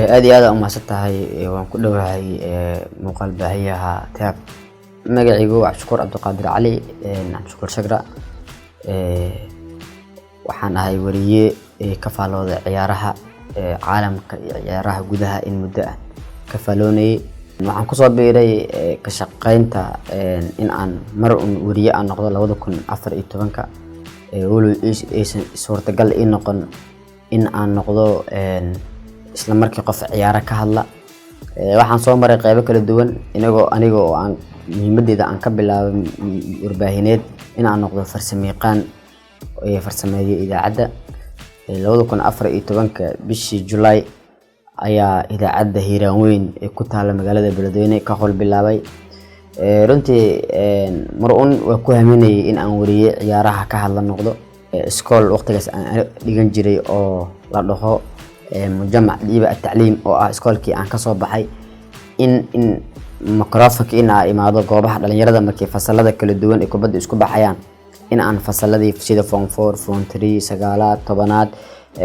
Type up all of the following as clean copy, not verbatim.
aad iyo aad u mahadsantahay waan ku dhawahay muuqaal baahiyaha taab magacaygu Cabdishakuur Cabdiqaadir Cali Cabdishakuur Shagra waxaan ahay wariye ka faalooda ciyaaraha caalamka iyo ciyaaraha gudaha in muddo ah ka faaloonay waxaan ku soo biiray ka shaqeynta in aan mar wariye aan noqdo 2014 wali suurtagal in noqon in aan noqdo isla markii qof ciyaara ka hadla waxaan soo maray qaybo kala duwan aniga oo aan muhiimadeeda aan ka bilaabay warbaahineed in aan noqdo farsamayaqaan oo farsameeyo idaacadda 2014 bishii July ayaa idaacadda Hiiraan Weyn ee ku taala magaalada Beledweyne ka howl bilaabay runtii marun waa ku haminayay in aan wariye ciyaaraha ka hadla noqdo iskool waqtigaas aan dhigan jiray oo la dhaho مجمع ديبا التعليم او اسكولكي aan ka soo baxay in microphone ina imaado goobaha dhalinyarada markii fasalada kala duwan ee kubadda isku baxayaan in aan fasaladii sida form 4 form 3 sagaalaad tobanaad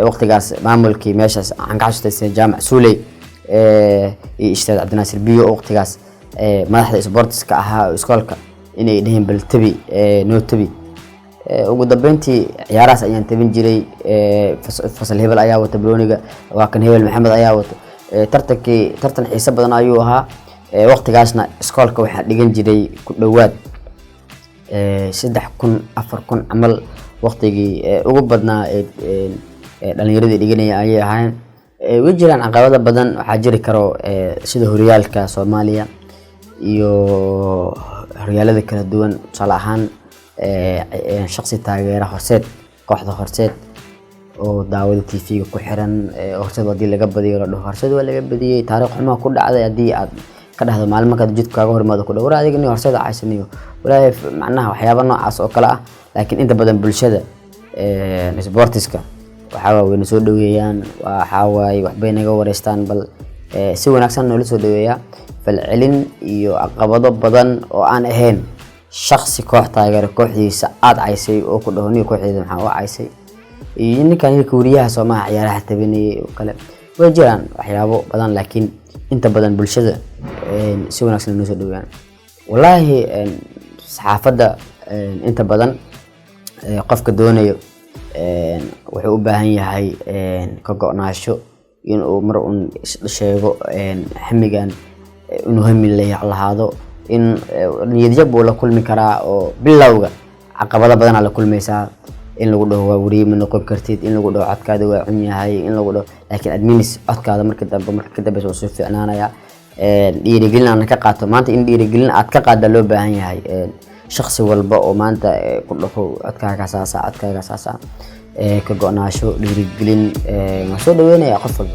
waqtigaas maamulkii meeshaas aan ka xasuustay jaamac Suuley iyo Ustaad Cabdinaasir Biyo waqtigaas madaxda sportska ahaa iskoolka inay dhaheen bal tabi no tabi ugu dambeyntii ciyaaraas ayaan tabin jiray fasal hebel ayaa wata Browniga waa kan hebel Maxamed ayaa wata tartan xiiso badan ayuu ahaa waqtigaasna iskoolka waxa dhigan jiray ku dhawaad 3000 4000 amal waqtigii ugu badnaa dhalinyarada dhiganaya ayay ahayn way jiraan caqabado badan waxa jiri karo sida horyaalka Soomaaliya iyo horyaalada kala duwan tusaale ahaan shakhsi taageera horseed kooxda horseed oo daawada TV ku xiran horseed wadii laga badiyo la dhaho horseed waa laga badiyay taariikh xumo ku dhacday hadii aad ka dhahdo maalmo ka jidkaaga hormaado ku dhaw adigni horseed caysaniyo walaahi macnaha waxyaabo noocaas oo kala ah laakiin inta badan bulshada sportiska waxa way soo dhaweeyaan waxa way wax bay naga wareystaan bal si wanaagsan oo la soo dhaweeyaa fal celin iyo caqabado badan oo aan ahayn shakhsi koox taageero kooxdiisa aad caysay oo ku dhaho kooxdeeda maxaa u caysay ninkan wariyaha Soomaaliya ciyaaraha tabinay oo kale way jiraan waxyaabo badan laakiin inta badan bulshada si wanaagsan loo soo dhaweeyaan wallahi saxaafadda inta badan qofka doonayo wuxuu u baahan yahay ka go'naasho in uu mar uun sheego xamigan inuu hami leeyahay in niyadjab la kulmi karaa oo bilowga caqabado badan la kulmaysaa in lagu dhaho waa wariye ma noqon kartid in lagu dhaho codkaada waa cun yahay in lagu dhaho laakiin adminis codkaada marka dambe soo fiicnaanaya dhiirigelin aan ka qaato maanta in dhiirigelin aad ka qaada loo baahan yahay shakhsi walba oo maanta ku dhaho codkaaga saasa ka go'naasho dhiirigelin ma soo dhaweynaya qof walba